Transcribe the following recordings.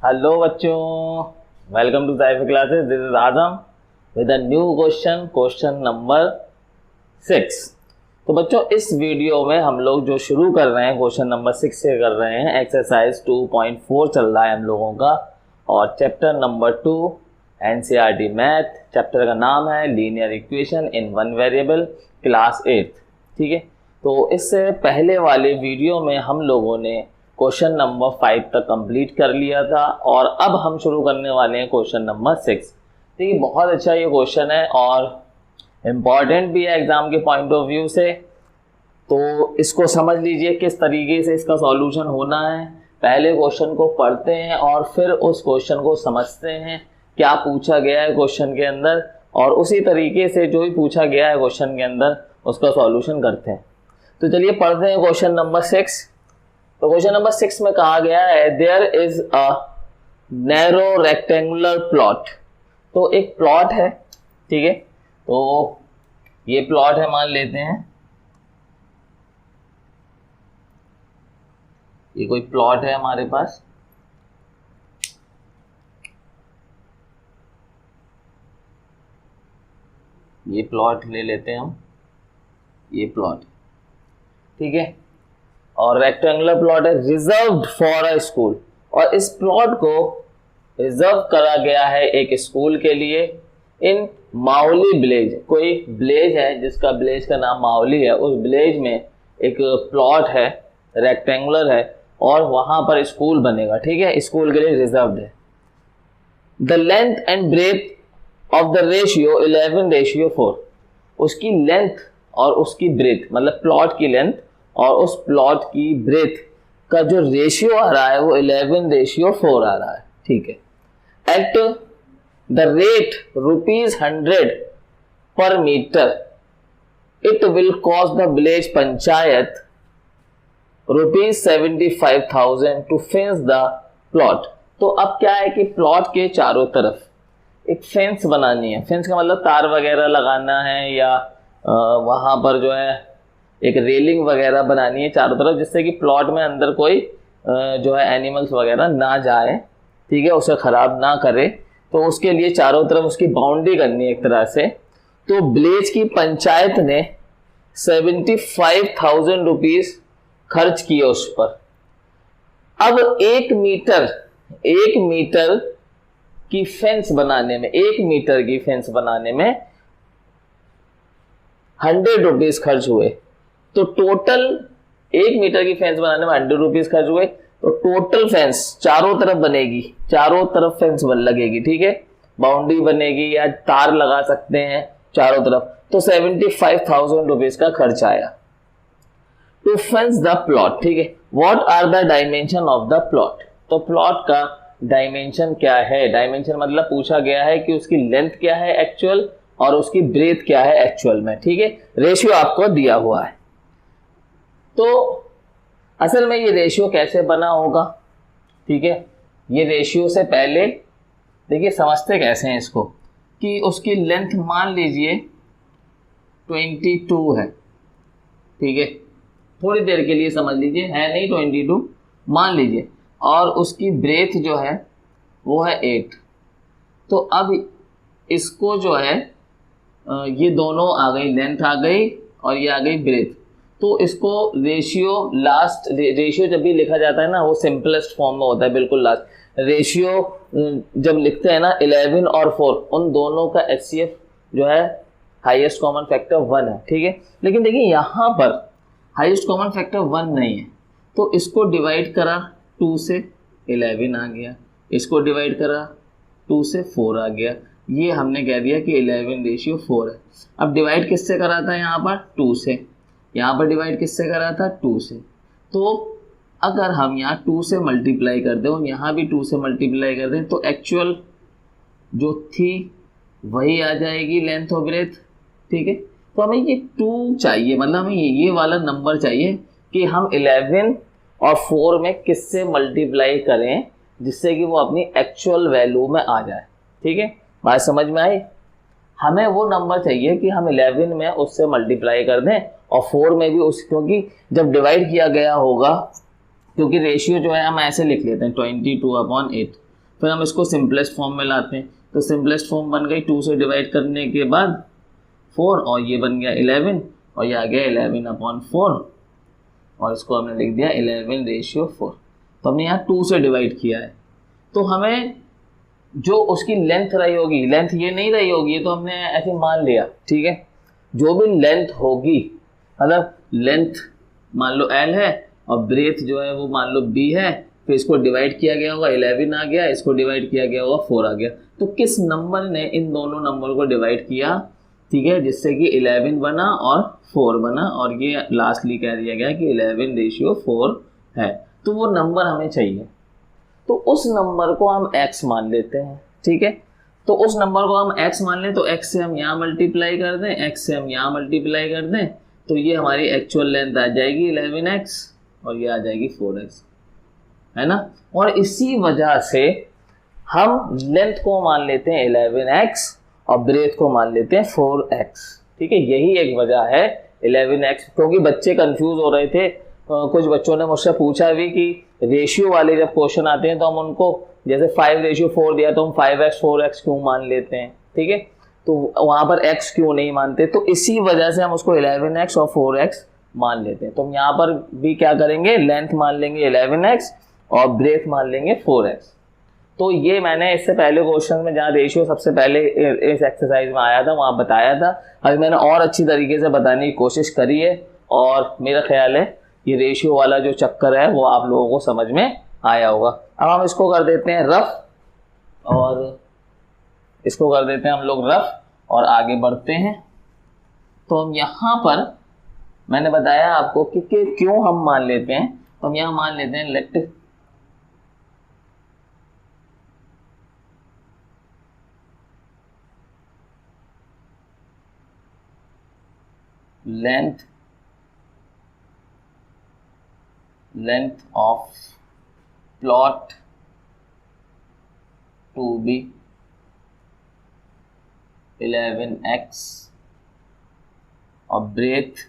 Hello बच्चों, welcome to Cipher classes. This is Azam with a new question number 6। तो बच्चों, इस वीडियो में हम लोग जो शुरू कर रहे हैं क्वेश्चन नंबर 6 से कर रहे हैं। एक्सरसाइज 2.4 चल रहा है हम लोगों का और chapter number 2 NCERT math. Chapter का नाम है linear equation in one variable, class 8। ठीक है, तो इससे पहले वाले वीडियो में हम लोगों ने क्वेश्चन नंबर 5 तक कंप्लीट कर लिया था और अब हम शुरू करने वाले हैं क्वेश्चन नंबर 6। ठीक है, बहुत अच्छा ये क्वेश्चन है और इम्पॉर्टेंट भी है एग्जाम के पॉइंट ऑफ व्यू से। तो इसको समझ लीजिए किस तरीके से इसका सॉल्यूशन होना है। पहले क्वेश्चन को पढ़ते हैं और फिर उस क्वेश्चन को समझते हैं क्या पूछा गया है क्वेश्चन के अंदर, और उसी तरीके से जो भी पूछा गया है क्वेश्चन के अंदर उसका सॉल्यूशन करते हैं। तो चलिए पढ़ते हैं क्वेश्चन नंबर 6। तो क्वेश्चन नंबर 6 में कहा गया है there is a narrow rectangular plot. तो एक प्लॉट है, ठीक है, तो ये प्लॉट है, मान लेते हैं ये कोई प्लॉट है हमारे पास। ये प्लॉट ले लेते हैं हम, ये प्लॉट, ठीक है, और रेक्टेंगुलर प्लॉट है रिजर्व्ड फॉर अ स्कूल, और इस प्लॉट को रिजर्व करा गया है एक स्कूल के लिए इन माउली विलेज। कोई विलेज है जिसका विलेज का नाम माउली है, उस विलेज में एक प्लॉट है, रेक्टेंगुलर है और वहां पर स्कूल बनेगा। ठीक है, स्कूल के लिए रिजर्व्ड है। The length and breadth of the ratio 11:4। उसकी लेंथ और उसकी ब्रेथ, मतलब प्लॉट की लेंथ और उस प्लॉट की ब्रेथ का जो रेशियो आ रहा है वो 11:4 आ रहा है। ठीक है, at the rate ₹100 per metre it will cost the village panchayat ₹75,000 to fence the plot. तो अब क्या है कि प्लॉट के चारों तरफ एक फेंस बनानी है। फेंस का मतलब तार वगैरह लगाना है या वहां पर जो है एक रेलिंग वगैरह बनानी है चारों तरफ, जिससे कि प्लॉट में अंदर कोई जो है एनिमल्स वगैरह ना जाए, ठीक है, उसे खराब ना करे। तो उसके लिए चारों तरफ उसकी बाउंड्री करनी है एक तरह से। तो विलेज की पंचायत ने 75,000 रुपीज खर्च किए उस पर। अब 1 मीटर की फेंस बनाने में, 1 मीटर की फेंस बनाने में 100 रुपीज खर्च हुए। तो टोटल 1 मीटर की फेंस बनाने में 100 रुपीज खर्च हुए, तो टोटल फेंस चारों तरफ बनेगी, चारों तरफ फेंस लगेगी, ठीक है, बाउंड्री बनेगी या तार लगा सकते हैं चारों तरफ। तो 75,000 रुपीज का खर्च आया टू फेंस द प्लॉट। ठीक है, what are the dimension of the plot. तो प्लॉट का डायमेंशन क्या है। डायमेंशन मतलब पूछा गया है कि उसकी लेंथ क्या है एक्चुअल और उसकी ब्रेथ क्या है एक्चुअल में। ठीक है, रेशियो आपको दिया हुआ है। तो असल में ये रेशियो कैसे बना होगा, ठीक है, ये रेशियो से पहले देखिए समझते कैसे हैं इसको, कि उसकी लेंथ मान लीजिए 22 है, ठीक है, थोड़ी देर के लिए समझ लीजिए, है नहीं 22 मान लीजिए, और उसकी ब्रेथ जो है वो है 8। तो अब इसको जो है ये दोनों आ गई, लेंथ आ गई और ये आ गई ब्रेथ। तो इसको रेशियो, लास्ट रेशियो जब भी लिखा जाता है ना वो सिंपलेस्ट फॉर्म में होता है, बिल्कुल लास्ट रेशियो जब लिखते हैं ना 11 और 4, उन दोनों का HCF जो है हाईएस्ट कॉमन फैक्टर 1 है। ठीक है, लेकिन देखिए यहाँ पर हाईएस्ट कॉमन फैक्टर 1 नहीं है, तो इसको डिवाइड करा 2 से 11 आ गया, इसको डिवाइड करा 2 से 4 आ गया, ये हमने कह दिया कि 11:4 है। अब डिवाइड किससे करा था यहाँ पर 2 से, यहाँ पर डिवाइड किससे करा था 2 से। तो अगर हम यहाँ 2 से मल्टीप्लाई कर दें और यहाँ भी 2 से मल्टीप्लाई कर दें तो एक्चुअल जो थी वही आ जाएगी, लेंथ और ब्रेथ। ठीक है, तो हमें ये 2 चाहिए, मतलब हमें ये वाला नंबर चाहिए कि हम 11 और 4 में किससे मल्टीप्लाई करें जिससे कि वो अपनी एक्चुअल वैल्यू में आ जाए। ठीक है, बात समझ में आई। हमें वो नंबर चाहिए कि हम 11 में उससे मल्टीप्लाई कर दें और 4 में भी उस, क्योंकि जब डिवाइड किया गया होगा, क्योंकि रेशियो जो है हम ऐसे लिख लेते हैं 22/8, फिर हम इसको सिंपलेस्ट फॉर्म में लाते हैं, तो सिंपलेस्ट फॉर्म बन गई 2 से डिवाइड करने के बाद 4, और ये बन गया 11, और ये आ गया 11/4, और इसको हमने लिख दिया 11/4। तो हमने यहाँ 2 से डिवाइड किया है। तो हमें जो उसकी लेंथ रही होगी, लेंथ ये नहीं रही होगी, ये तो हमने ऐसे मान लिया, ठीक है। जो भी लेंथ होगी, मतलब लेंथ मान लो L है और ब्रेथ जो है वो मान लो B है, फिर इसको डिवाइड किया गया होगा 11 आ गया, इसको डिवाइड किया गया होगा 4 आ गया। तो किस नंबर ने इन दोनों नंबर को डिवाइड किया, ठीक है, जिससे कि 11 बना और 4 बना, और ये लास्टली कह दिया गया कि 11/4 है। तो वो नंबर हमें चाहिए, तो उस नंबर को हम x मान लेते हैं, ठीक है। तो उस नंबर को हम x मान लें, तो x से हम यहाँ मल्टीप्लाई कर दें, x से हम यहाँ मल्टीप्लाई कर दें, तो ये हमारी एक्चुअल लेंथ आ जाएगी 11x, और ये आ जाएगी 4x, है ना। और इसी वजह से हम लेंथ को मान लेते हैं 11x और ब्रेथ को मान लेते हैं 4x, ठीक है। यही एक वजह है 11x, क्योंकि बच्चे कंफ्यूज हो रहे थे। कुछ बच्चों ने मुझसे पूछा भी कि रेशियो वाले जब क्वेश्चन आते हैं तो हम उनको जैसे 5:4 दिया तो हम 5x 4x क्यों मान लेते हैं, ठीक है, तो वहाँ पर x क्यों नहीं मानते। तो इसी वजह से हम उसको 11x और 4x मान लेते हैं। तो हम यहाँ पर भी क्या करेंगे, लेंथ मान लेंगे 11x और ब्रेथ मान लेंगे 4x। तो ये मैंने इससे पहले क्वेश्चन में जहाँ रेशियो सबसे पहले इस एक्सरसाइज में आया था वहाँ बताया था। अभी मैंने और अच्छी तरीके से बताने की कोशिश करी है, और मेरा ख्याल है ये रेशियो वाला जो चक्कर है वो आप लोगों को समझ में आया होगा। अब हम इसको कर देते हैं रफ, और इसको कर देते हैं हम लोग रफ और आगे बढ़ते हैं। तो हम यहाँ पर मैंने बताया आपको कि क्यों हम मान लेते हैं, तो हम यहाँ मान लेते हैं late length of plot to be 11x और breadth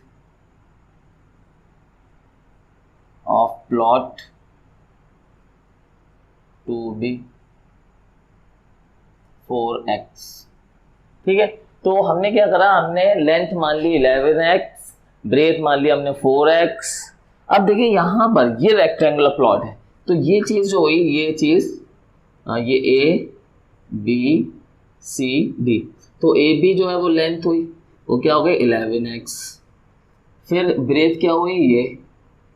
of plot to be 4x, ठीक है। तो हमने क्या करा, हमने लेंथ मान ली 11x, ब्रेथ मान ली हमने 4x। अब देखिए यहाँ पर ये रेक्टेंगुलर प्लॉट है, तो ये चीज़ जो हुई, ये चीज़ ये A B C D, तो ए बी जो है वो लेंथ हुई, वो क्या हो गई 11x। फिर ब्रेथ क्या हुई, ये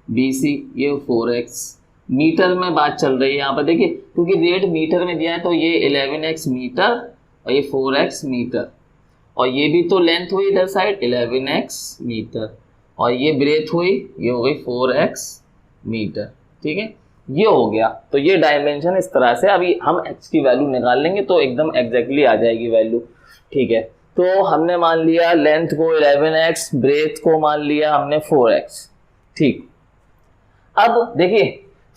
बी सी, ये 4x। मीटर में बात चल रही है यहाँ पर देखिए, क्योंकि रेट मीटर में दिया है तो ये 11x मीटर और ये 4x मीटर, और ये भी तो लेंथ हुई इधर साइड 11x मीटर, और ये ब्रेथ हुई, ये हो गई 4x मीटर, ठीक है। ये हो गया, तो ये डायमेंशन इस तरह से अभी हम x की वैल्यू निकाल लेंगे तो एकदम एग्जैक्टली आ जाएगी वैल्यू, ठीक है। तो हमने मान लिया लेंथ को 11x, ब्रेथ को मान लिया हमने 4x, ठीक। अब देखिए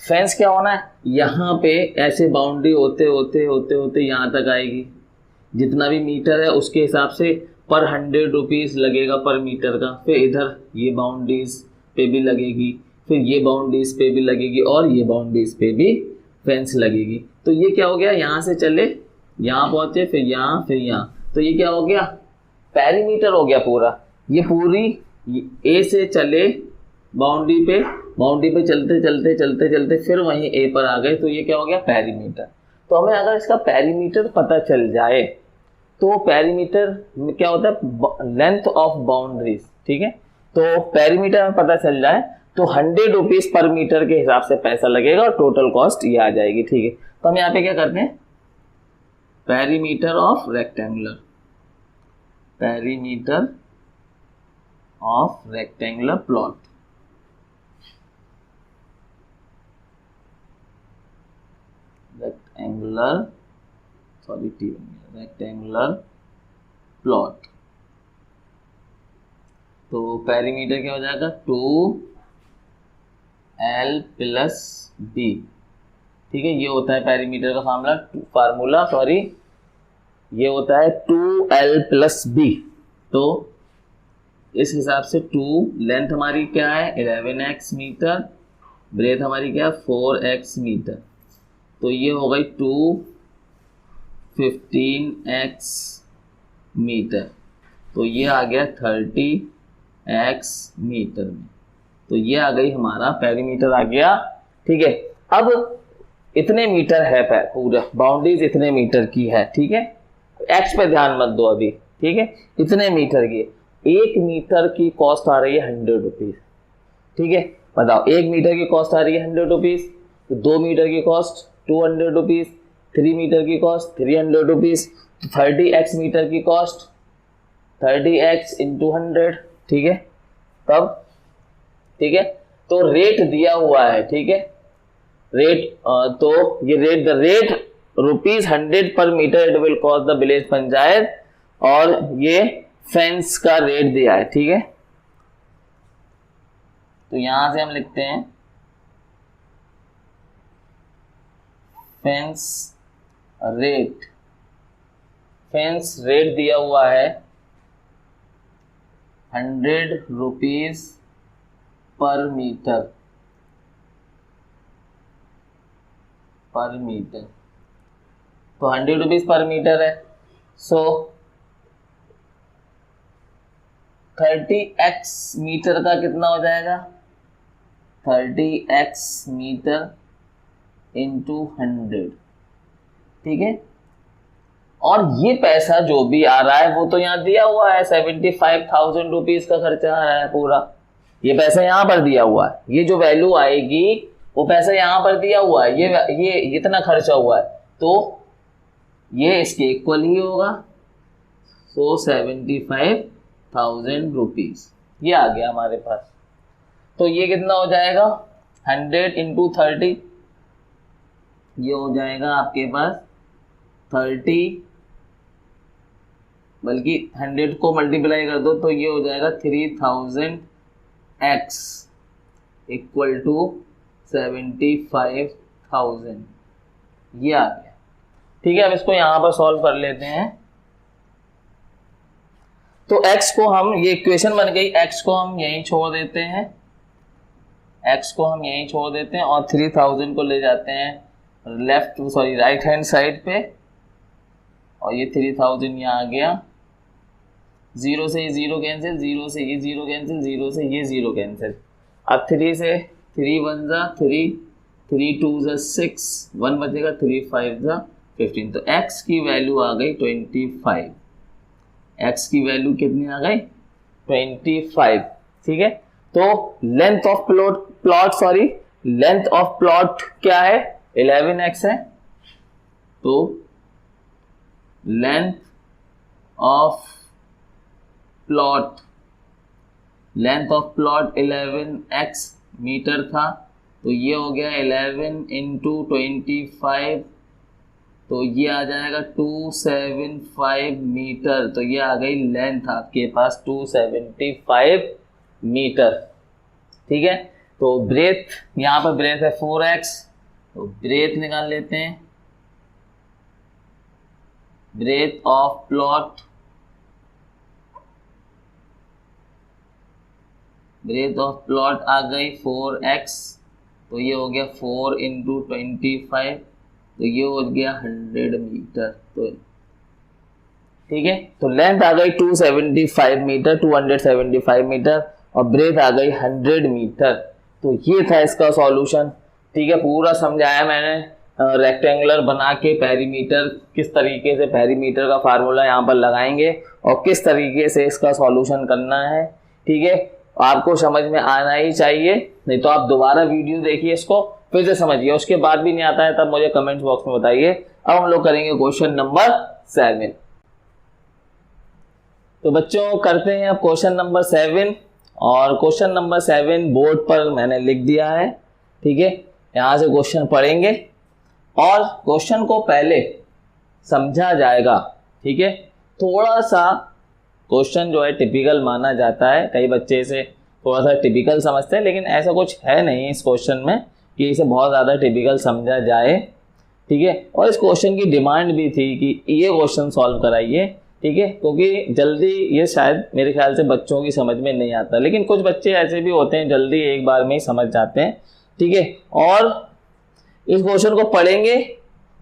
फेंस क्या होना है, यहाँ पे ऐसे बाउंड्री होते होते होते होते यहाँ तक आएगी, जितना भी मीटर है उसके हिसाब से पर 100 रुपीज़ लगेगा पर मीटर का। फिर इधर ये बाउंड्रीज पे भी लगेगी, फिर ये बाउंड्रीज पे भी लगेगी, और ये बाउंड्रीज पे भी फेंस लगेगी। तो ये क्या हो गया, यहाँ से चले यहाँ पहुँचे, फिर यहाँ, तो ये क्या हो गया, पेरीमीटर हो गया पूरा। ये पूरी ए से चले बाउंड्री पे चलते चलते चलते चलते फिर वहीं ए पर आ गए, तो ये क्या हो गया, पेरीमीटर। तो हमें अगर इसका पेरीमीटर पता चल जाए तो पेरीमीटर में क्या होता है, लेंथ ऑफ बाउंड्रीज, ठीक है। तो पेरीमीटर में पता चल जाए तो 100 रुपीज़ पर मीटर के हिसाब से पैसा लगेगा और टोटल कॉस्ट ये आ जाएगी, ठीक है। तो हम यहाँ पे क्या करते हैं, perimeter of rectangular, perimeter of rectangular plot, rectangular plot. तो पेरीमीटर क्या हो जाएगा, 2L + B, ठीक है। ये होता है पेरीमीटर का फार्मूला, ये होता है 2L + B। तो इस हिसाब से 2 लेंथ हमारी क्या है 11x मीटर, ब्रेथ हमारी क्या है 4x मीटर, तो ये हो गई 215x मीटर, तो ये आ गया 30x मीटर में। तो ये आ गई हमारा पेरीमीटर आ गया। ठीक है, अब इतने मीटर है पूरा बाउंड्रीज इतने मीटर की है। ठीक है, एक्स पे ध्यान मत दो अभी। ठीक है, इतने मीटर की, 1 मीटर की कॉस्ट आ रही है 100 रुपीज। ठीक है, बताओ 1 मीटर की कॉस्ट आ रही है 100 रुपीज, तो 2 मीटर की कॉस्ट 200 रुपीज, 3 मीटर की कॉस्ट 300 रुपीज, 30x मीटर की कॉस्ट 30x इंटू 100। ठीक है, तब ठीक है, तो रेट दिया हुआ है। ठीक है, रेट तो ये rate the rate ₹100 per metre it will cost the village panchayat, और ये फेंस का रेट दिया है। ठीक है, तो यहां से हम लिखते हैं फेंस रेट। फेंस रेट दिया हुआ है 100 रुपीज पर मीटर, तो 100 रुपीज पर मीटर है। सो 30x मीटर का कितना हो जाएगा, 30x मीटर इंटू 100। ठीक है, और ये पैसा जो भी आ रहा है वो तो यहाँ दिया हुआ है, 75,000 रुपीज का खर्चा आ रहा है पूरा, ये पैसा यहाँ पर दिया हुआ है। ये जो वैल्यू आएगी वो पैसा यहाँ पर दिया हुआ है, ये इतना खर्चा हुआ है, तो ये इसके इक्वल ही होगा। सो 75,000 रुपीज ये आ गया हमारे पास। तो ये कितना हो जाएगा, 100 इंटू 30, ये हो जाएगा आपके पास 30, बल्कि 100 को मल्टीप्लाई कर दो तो ये हो जाएगा 3000x इक्वल टू 75,000, ये आ गया। ठीक है, अब इसको यहां पर सॉल्व कर लेते हैं। तो x को हम, ये इक्वेशन बन गई, x को हम यहीं छोड़ देते हैं, और 3000 को ले जाते हैं राइट हैंड साइड पे, और ये 3000 यहाँ आ गया। 0 से ये 0 कैंसिल, 0 से ये 0 कैंसिल, 0 से ये 0 कैंसिल। अब 3 से 3 1 जा 3, 3 2 जा 6, 1 बचेगा, 3 5 जा 15। तो x की वैल्यू आ गई 25। x की वैल्यू कितनी आ गई, 25। ठीक है, तो लेंथ ऑफ प्लॉट क्या है, 11x है। तो length of plot 11x metre था, तो ये हो गया 11 इंटू 25, तो ये आ जाएगा 275 मीटर। तो ये आ गई लेंथ आपके पास 275 मीटर। ठीक है, तो ब्रेथ, यहाँ पर ब्रेथ है 4x, तो ब्रेथ निकाल लेते हैं। ब्रेथ ऑफ प्लॉट आ गई 4x, तो ये हो गया 4 इंटू 25, तो ये हो गया 100 मीटर। तो ठीक है, तो लेंथ आ गई 275 मीटर, और ब्रेथ आ गई 100 मीटर। तो ये था इसका सॉल्यूशन। ठीक है, पूरा समझाया मैंने, रेक्टेंगुलर बना के पेरीमीटर, किस तरीके से पेरीमीटर का फार्मूला यहाँ पर लगाएंगे और किस तरीके से इसका सॉल्यूशन करना है। ठीक है, आपको समझ में आना ही चाहिए, नहीं तो आप दोबारा वीडियो देखिए, इसको फिर से समझिए, उसके बाद भी नहीं आता है तब मुझे कमेंट बॉक्स में बताइए। अब हम लोग करेंगे क्वेश्चन नंबर 7। तो बच्चों करते हैं अब क्वेश्चन नंबर 7, और क्वेश्चन नंबर 7 बोर्ड पर मैंने लिख दिया है। ठीक है, यहाँ से क्वेश्चन पढ़ेंगे और क्वेश्चन को पहले समझा जाएगा। ठीक है, थोड़ा सा क्वेश्चन जो है टिपिकल माना जाता है, कई बच्चे इसे थोड़ा सा टिपिकल समझते हैं, लेकिन ऐसा कुछ है नहीं इस क्वेश्चन में कि इसे बहुत ज़्यादा टिपिकल समझा जाए। ठीक है, और इस क्वेश्चन की डिमांड भी थी कि ये क्वेश्चन सॉल्व कराइए। ठीक है, क्योंकि जल्दी ये शायद मेरे ख्याल से बच्चों की समझ में नहीं आता, लेकिन कुछ बच्चे ऐसे भी होते हैं जल्दी एक बार में ही समझ जाते हैं। ठीक है, और इस क्वेश्चन को पढ़ेंगे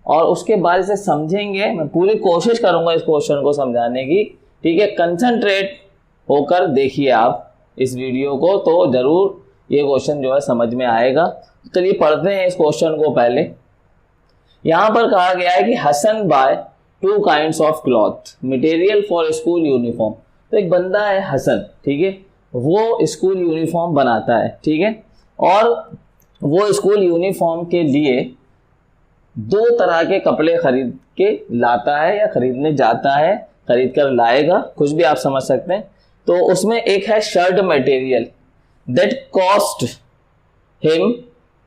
और उसके बाद इसे समझेंगे। मैं पूरी कोशिश करूंगा इस क्वेश्चन को समझाने की, ठीक है। कंसंट्रेट होकर देखिए आप इस वीडियो को, तो जरूर ये क्वेश्चन जो है समझ में आएगा। चलिए पढ़ते हैं इस क्वेश्चन को। पहले यहाँ पर कहा गया है कि Hasan buy 2 kinds of cloth material for school uniform. तो एक बंदा है हसन, ठीक है, वो स्कूल यूनिफॉर्म बनाता है, ठीक है, और वो स्कूल यूनिफॉर्म के लिए 2 तरह के कपड़े खरीद के लाता है या खरीदने जाता है, खरीद कर लाएगा, कुछ भी आप समझ सकते हैं। तो उसमें एक है shirt material that cost him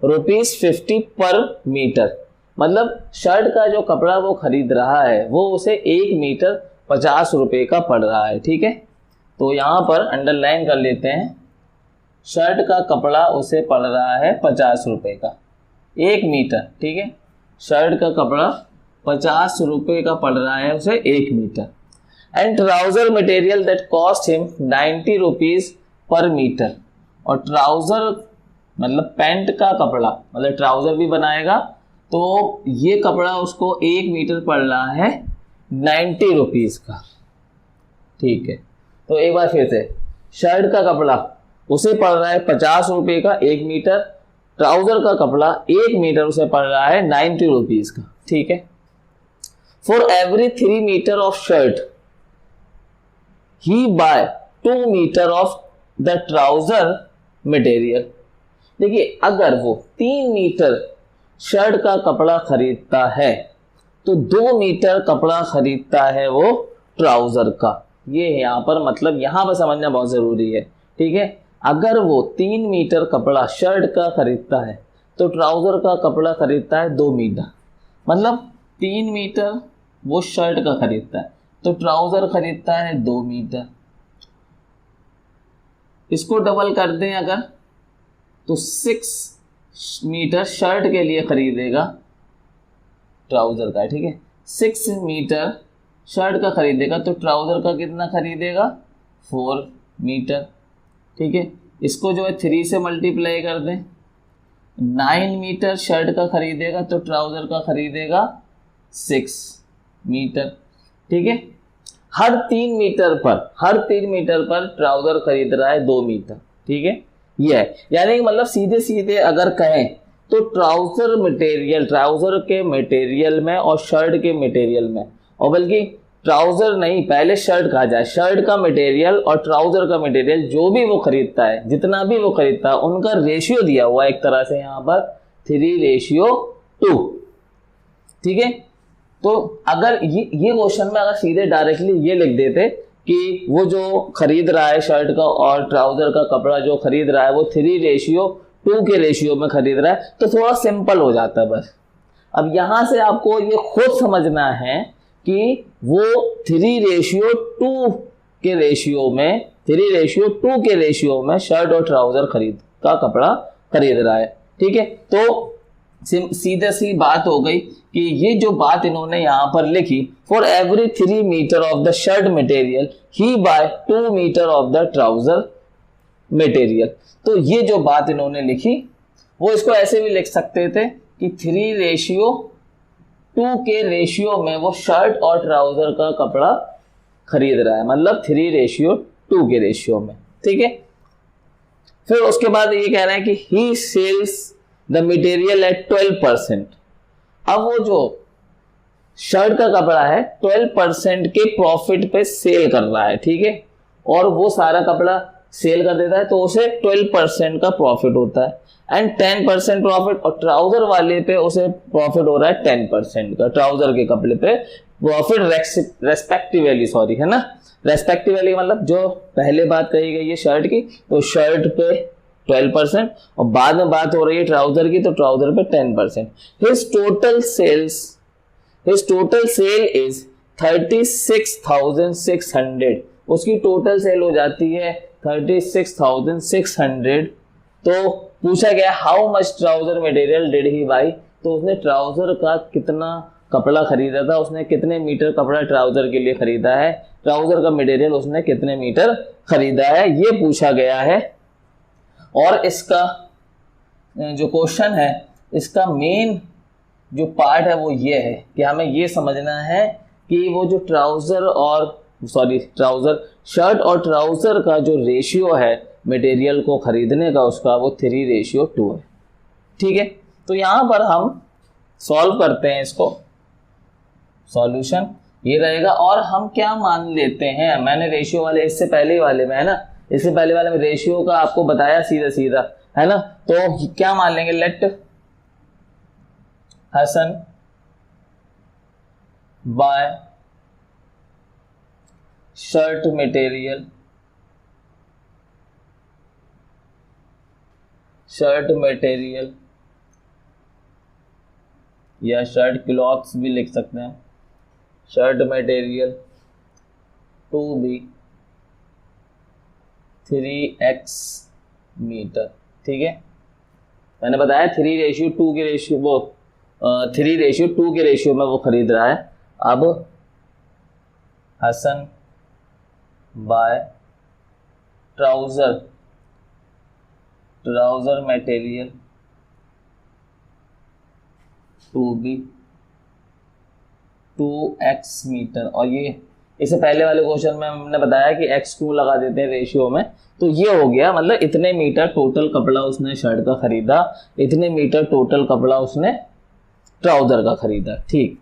₹50 पर मीटर। मतलब शर्ट का जो कपड़ा वो खरीद रहा है वो उसे 1 मीटर 50 रुपये का पड़ रहा है, ठीक है। तो यहाँ पर अंडरलाइन कर लेते हैं, शर्ट का कपड़ा उसे पड़ रहा है 50 रुपये का 1 मीटर, ठीक है। शर्ट का कपड़ा 50 रुपये का पड़ रहा है उसे 1 metre. And trouser material that cost him 90 rupees per metre. और ट्राउजर मतलब पैंट का कपड़ा, मतलब ट्राउजर भी बनाएगा, तो ये कपड़ा उसको 1 मीटर पड़ रहा है 90 रुपीज का, ठीक है। तो एक बार फिर से, शर्ट का कपड़ा उसे पड़ रहा है 50 रुपये का 1 मीटर, ट्राउजर का कपड़ा 1 मीटर उसे पड़ रहा है 90 रुपीज का, ठीक है। For every 3 metre of shirt he buy 2 metre of the trouser material. देखिए अगर वो 3 मीटर शर्ट का कपड़ा खरीदता है तो 2 मीटर कपड़ा खरीदता है वो ट्राउजर का। ये है यहाँ पर, मतलब यहाँ पर समझना बहुत ज़रूरी है, ठीक है। अगर वो 3 मीटर कपड़ा शर्ट का खरीदता है तो ट्राउज़र का कपड़ा खरीदता है 2 मीटर। मतलब 3 मीटर वो शर्ट का खरीदता है तो ट्राउज़र खरीदता है 2 मीटर। इसको डबल कर दें अगर, तो 6 मीटर शर्ट के लिए खरीदेगा ट्राउज़र का, ठीक है। 6 मीटर शर्ट का खरीदेगा तो ट्राउज़र का कितना खरीदेगा 4 मीटर, ठीक है। इसको जो है 3 से मल्टीप्लाई कर दें, 9 मीटर शर्ट का खरीदेगा तो ट्राउज़र का खरीदेगा 6 मीटर, ठीक है। हर 3 मीटर पर ट्राउज़र खरीद रहा है 2 मीटर, ठीक है। ये है, यानी कि मतलब सीधे सीधे अगर कहें तो ट्राउज़र के मटेरियल में और शर्ट के मटेरियल में, और बल्कि ट्राउज़र नहीं, पहले शर्ट कहा जाए, शर्ट का मटेरियल और ट्राउज़र का मटेरियल जो भी वो खरीदता है, जितना भी वो खरीदता है, उनका रेशियो दिया हुआ है एक तरह से यहाँ पर 3:2, ठीक है। तो अगर ये क्वेश्चन में अगर सीधे डायरेक्टली ये लिख देते कि वो जो खरीद रहा है शर्ट का और ट्राउज़र का कपड़ा जो खरीद रहा है वो 3:2 के रेशियो में खरीद रहा है तो थोड़ा सिंपल हो जाता है बस। अब यहाँ से आपको ये खुद समझना है कि वो 3:2 के रेशियो में शर्ट और ट्राउज़र का कपड़ा खरीद रहा है, ठीक है। तो सीधे सी बात हो गई कि ये जो बात इन्होंने यहाँ पर लिखी, for every 3 metre of the shirt material he buy 2 metre of the trouser material. तो ये जो बात इन्होंने लिखी वो इसको ऐसे भी लिख सकते थे कि 3:2 के रेशियो में वो शर्ट और ट्राउज़र का कपड़ा खरीद रहा है, मतलब 3:2 के रेशियो में, ठीक है। फिर उसके बाद ये कह रहे हैं कि ही सेल्स द मटेरियल एट 12%। अब वो जो शर्ट का कपड़ा है 12% के प्रॉफिट पे सेल कर रहा है, ठीक है, और वो सारा कपड़ा सेल कर देता है तो उसे 12% का प्रॉफिट होता है, एंड 10% प्रॉफिट, और ट्राउज़र वाले पे उसे प्रॉफिट हो रहा है 10% का, ट्राउज़र के कपड़े पे प्रॉफिट रेस्पेक्टिवली, सॉरी, है ना, रेस्पेक्टिवली, मतलब जो पहले बात कही गई है शर्ट की, तो शर्ट पे 12% और बाद में बात हो रही है ट्राउज़र की तो ट्राउज़र पे 10%। His total sale is 36,600। उसकी टोटल सेल हो जाती है 36,600। तो पूछा गया how much trouser material did he by, तो उसने ट्राउज़र का कितना कपड़ा खरीदा था, उसने कितने मीटर कपड़ा ट्राउज़र के लिए खरीदा है, ट्राउज़र का मटेरियल उसने कितने मीटर खरीदा है, ये पूछा गया है। और इसका जो क्वेश्चन है इसका मेन जो पार्ट है वो ये है कि हमें ये समझना है कि वो जो शर्ट और ट्राउज़र का जो रेशियो है मटेरियल को खरीदने का उसका, वो 3:2 है। ठीक है, तो यहाँ पर हम सॉल्व करते हैं इसको। सॉल्यूशन ये रहेगा, और हम क्या मान लेते हैं, मैंने रेशियो वाले इससे पहले वाले में है ना, इससे पहले वाले में रेशियो का आपको बताया सीधा सीधा है ना, तो क्या मान लेंगे, let Hasan buy shirt material या शर्ट क्लॉथ्स भी लिख सकते हैं, shirt material to be 3x metre. ठीक है, मैंने बताया 3:2 के रेशियो, वो 3:2 के रेशियो में वो खरीद रहा है। अब Hasan buy trouser material to be 2x metre, और ये इससे पहले वाले क्वेश्चन में हमने बताया कि x क्यों लगा देते हैं रेशियो में, तो ये हो गया, मतलब इतने मीटर टोटल कपड़ा उसने शर्ट का खरीदा, इतने मीटर टोटल कपड़ा उसने ट्राउज़र का खरीदा। ठीक,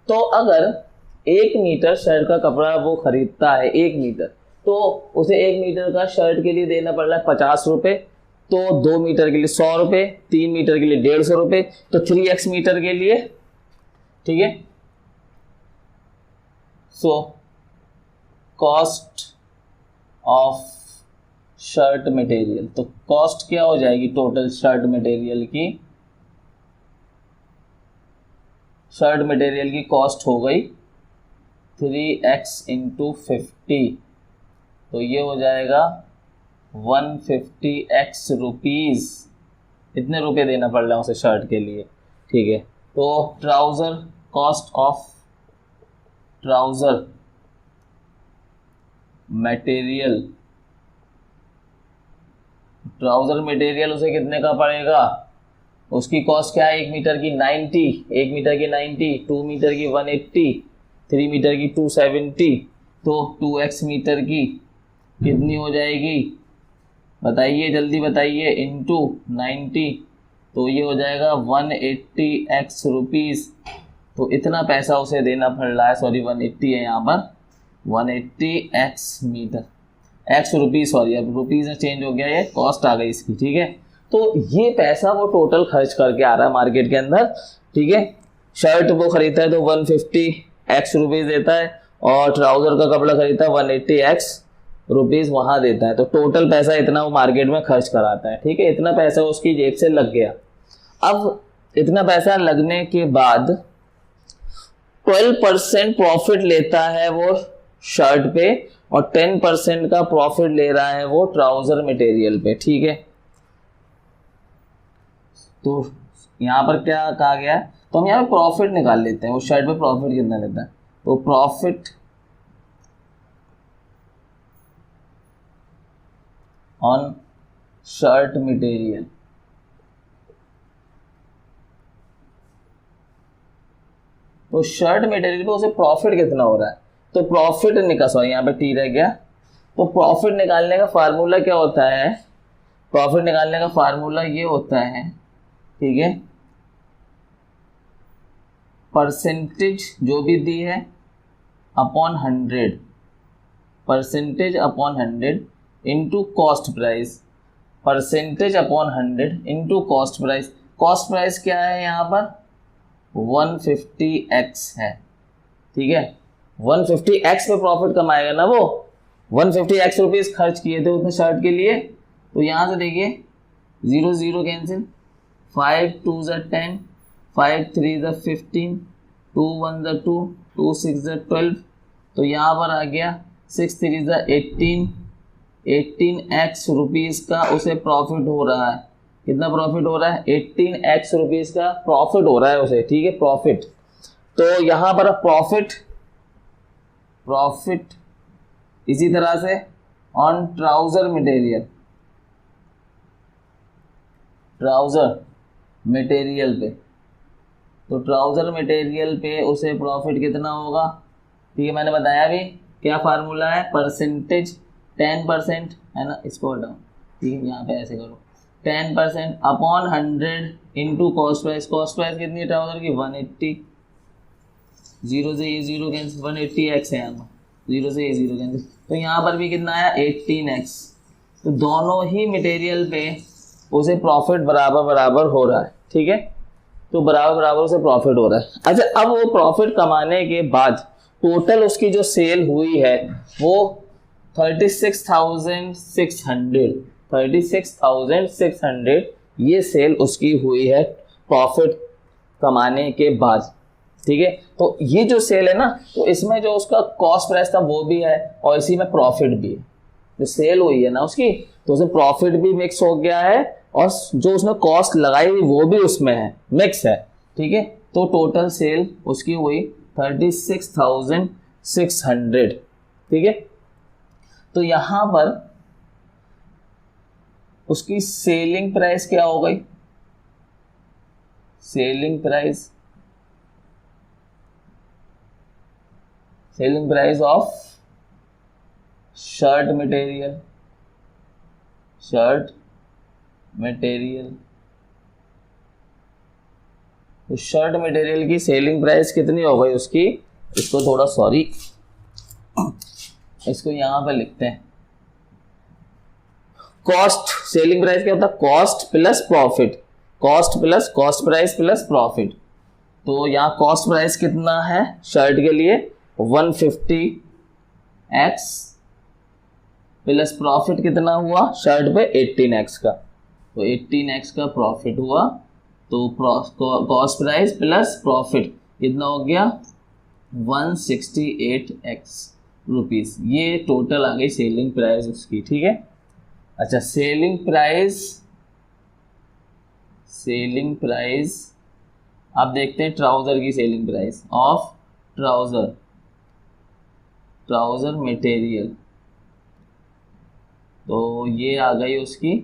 तो अगर 1 मीटर शर्ट का कपड़ा वो खरीदता है 1 मीटर, तो उसे 1 मीटर का शर्ट के लिए देना पड़ रहा है 50 रुपये, तो 2 मीटर के लिए 100 रुपये, 3 मीटर के लिए 150 रुपये, तो 3x मीटर के लिए, ठीक है, so cost of shirt material, तो कॉस्ट क्या हो जाएगी टोटल शर्ट मटेरियल की कॉस्ट हो गई 3x × 50, तो ये हो जाएगा 150x रुपीज़, इतने रुपए देना पड़ रहा है उसे शर्ट के लिए। ठीक है, तो कॉस्ट ऑफ ट्राउज़र मटेरियल उसे कितने का पड़ेगा, उसकी कॉस्ट क्या है, 1 मीटर की 90, 2 मीटर की 180, 3 मीटर की 270, तो 2x मीटर की कितनी हो जाएगी बताइए, जल्दी बताइए, इंटू 90, तो ये हो जाएगा 180x रुपीज़। तो इतना पैसा उसे देना पड़ रहा है, सॉरी 180 है यहाँ पर, 180x metre, x rupees, sorry अब रुपीज़ में चेंज हो गया, ये कॉस्ट आ गई इसकी। ठीक है, तो ये पैसा वो टोटल खर्च करके आ रहा है मार्केट के अंदर। ठीक है, शर्ट वो खरीदता है तो 150x रुपीज़ देता है, और ट्राउज़र का कपड़ा खरीदता है 180x रुपीज़ वहाँ देता है, तो टोटल पैसा इतना वो मार्केट में खर्च कराता है। ठीक है, इतना पैसा उसकी जेब से लग गया। अब इतना पैसा लगने के बाद 12% प्रॉफिट लेता है वो शर्ट पे, और 10% का प्रॉफिट ले रहा है वो ट्राउज़र मटेरियल पे। ठीक है, तो यहाँ पर क्या कहा गया है, तो हम यहाँ पे प्रॉफिट निकाल लेते हैं, वो शर्ट पे प्रॉफिट कितना लेता है, तो प्रॉफिट ऑन शर्ट मटेरियल, तो शर्ट मटेरियल पे उसे प्रॉफिट कितना हो रहा है, तो प्रॉफिट निकाल, यहाँ पे टी रह गया, तो प्रॉफिट निकालने का फार्मूला क्या होता है, प्रॉफिट निकालने का फार्मूला ये होता है, ठीक है, परसेंटेज जो भी दी है upon 100, percentage upon 100 into cost price, percentage upon 100 into cost price. Cost price क्या है यहाँ पर 150x है। ठीक है, 150x पे प्रॉफिट कमाएगा ना वो, 150x रुपीज़ खर्च किए थे उसने शर्ट के लिए, तो यहाँ से देखिए 0 0 कैंसिल, 5 2 10, 5 3 15, 2 1 2, 2 6 12, तो यहाँ पर आ गया 6 3 18, 18x रुपीज़ का उसे प्रॉफिट हो रहा है। कितना प्रॉफिट हो रहा है, 18x रुपीज़ का प्रॉफिट हो रहा है उसे। ठीक है, प्रॉफिट, तो यहाँ पर प्रॉफिट इसी तरह से ऑन ट्राउज़र मटेरियल पे, तो ट्राउजर मटेरियल पे उसे प्रॉफिट कितना होगा, ठीक है, मैंने बताया भी क्या फार्मूला है, परसेंटेज 10% है ना, इसको हटाओ, ठीक है, यहाँ पे ऐसे करो 10% upon 100 into cost price. Cost price कितनी है ट्राउजर की 180, जीरो से ये जीरो कैंसिल, 180x है यहाँ पर, जीरो से ये जीरो कैंसिल, तो यहाँ पर भी कितना आया 18x। तो दोनों ही मटेरियल पे उसे प्रॉफिट बराबर बराबर हो रहा है, ठीक है, तो बराबर बराबर उसे प्रॉफिट हो रहा है। अच्छा, अब वो प्रॉफिट कमाने के बाद टोटल उसकी जो सेल हुई है वो 36,600 ये सेल उसकी हुई है प्रॉफिट कमाने के बाद, ठीक है। तो ये जो सेल है ना, तो इसमें जो उसका कॉस्ट प्राइस था वो भी है और इसी में प्रॉफिट भी है। जो सेल हुई है ना उसकी, तो उसमें प्रॉफिट भी मिक्स हो गया है और जो उसने कॉस्ट लगाई हुई वो भी उसमें है, मिक्स है, ठीक है। तो टोटल सेल उसकी हुई 36,600, ठीक है। तो यहां पर उसकी सेलिंग प्राइस क्या हो गई, selling price of shirt material, तो शर्ट मटेरियल की सेलिंग प्राइस कितनी हो गई उसकी, इसको थोड़ा इसको यहां पर लिखते हैं। कॉस्ट, सेलिंग प्राइस क्या होता है, cost plus profit, cost plus cost price plus profit. तो यहाँ कॉस्ट प्राइस कितना है शर्ट के लिए 150x प्लस प्रॉफिट कितना हुआ शर्ट पे 18x का, तो 18x का प्रॉफिट हुआ। तो कॉस्ट प्राइस प्लस प्रॉफिट कितना हो गया 168x रुपीज, ये टोटल आ गई सेलिंग प्राइस उसकी, ठीक है। अच्छा, सेलिंग प्राइस आप देखते हैं ट्राउजर की selling price of trouser material, तो ये आ गई उसकी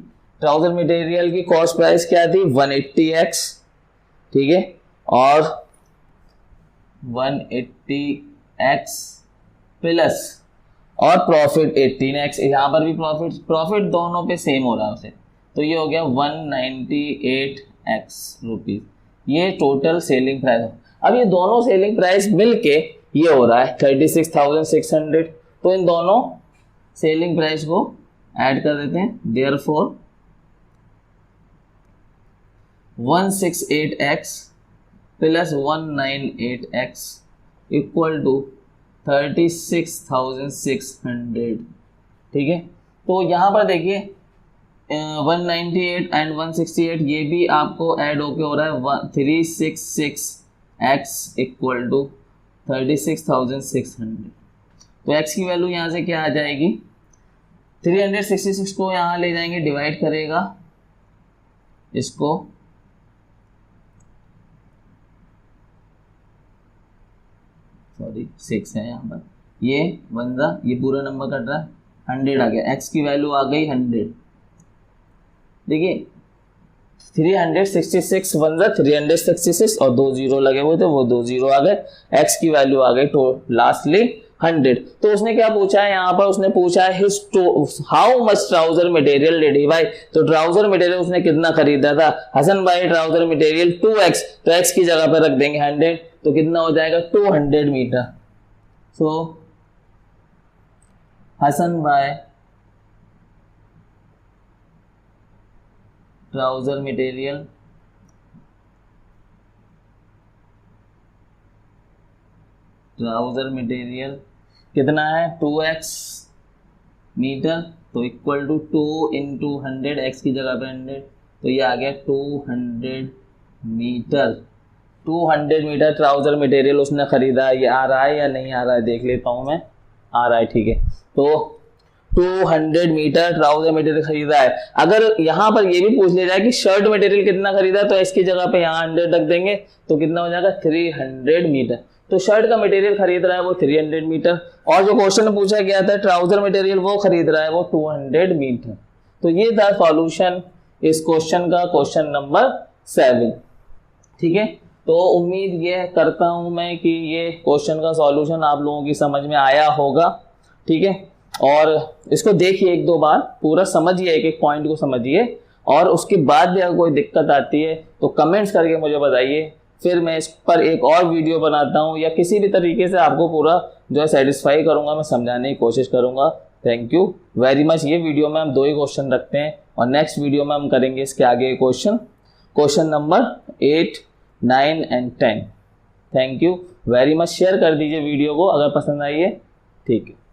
ट्राउजर मटेरियल की कॉस्ट प्राइस क्या थी 180x, ठीक है, और 180x प्लस और प्रॉफिट 18x, यहाँ पर भी प्रॉफिट दोनों पे सेम हो रहा है उसे, तो ये हो गया 198x रुपीज, ये टोटल सेलिंग प्राइस। अब ये दोनों सेलिंग प्राइस मिलके ये हो रहा है 36,600, तो इन दोनों सेलिंग प्राइस को ऐड कर देते हैं, therefore 168x plus 198x equal to 36,600, ठीक है। तो यहाँ पर देखिए 198 एंड 168 ये भी आपको ऐड होके हो रहा है 366x इक्वल टू 36,600। तो x की वैल्यू यहाँ से क्या आ जाएगी, 366 को यहाँ ले जाएंगे, डिवाइड करेगा इसको, सॉरी 6 है यहाँ पर, ये बंदा ये पूरा नंबर कट रहा है, 100 आ गया, x की वैल्यू आ गई 100। देखिए 366 बंदा 366 और 2 जीरो लगे हुए थे, वो 2 जीरो आ गए, x की वैल्यू आ गई तो लास्टली 100। तो उसने क्या पूछा है यहाँ पर, उसने पूछा है how much trouser material did he buy, तो ट्राउजर मटेरियल उसने कितना खरीदा था, हसन भाई ट्राउजर मटेरियल 2x, तो x की जगह पर रख देंगे 100, तो कितना हो जाएगा 200 मीटर। सो हसन भाई ट्राउजर मटेरियल कितना है 2x मीटर, तो इक्वल टू 2 इंटू 100, x की जगह पे 100, तो ये आ गया 200 मीटर। 200 मीटर ट्राउजर मटेरियल उसने खरीदा, ये आ रहा है या नहीं आ रहा है देख लेता हूँ मैं, आ रहा है, ठीक है। तो 200 मीटर ट्राउजर मटेरियल खरीदा है। अगर यहाँ पर ये भी पूछ लिया जाए कि शर्ट मटेरियल कितना खरीदा, तो इसकी जगह पे यहाँ 100 रख देंगे, तो कितना हो जाएगा 300 मीटर। तो शर्ट का मटेरियल खरीद रहा है वो 300 मीटर, और जो क्वेश्चन पूछा गया था ट्राउजर मटेरियल वो खरीद रहा है वो 200 मीटर। तो ये था सॉल्यूशन इस क्वेश्चन का, क्वेश्चन नंबर 7, ठीक है। तो उम्मीद ये करता हूँ मैं कि ये क्वेश्चन का सॉल्यूशन आप लोगों की समझ में आया होगा, ठीक है। और इसको देखिए एक दो बार, पूरा समझिए, एक एक पॉइंट को समझिए, और उसके बाद भी अगर कोई दिक्कत आती है तो कमेंट्स करके मुझे बताइए, फिर मैं इस पर एक और वीडियो बनाता हूँ, या किसी भी तरीके से आपको पूरा जो है सेटिस्फाई करूँगा, मैं समझाने की कोशिश करूँगा। Thank you very much. ये वीडियो में हम 2 ही क्वेश्चन रखते हैं, और नेक्स्ट वीडियो में हम करेंगे इसके आगे question number 8, 9 and 10। Thank you very much. Share कर दीजिए वीडियो को अगर पसंद आई है, ठीक है।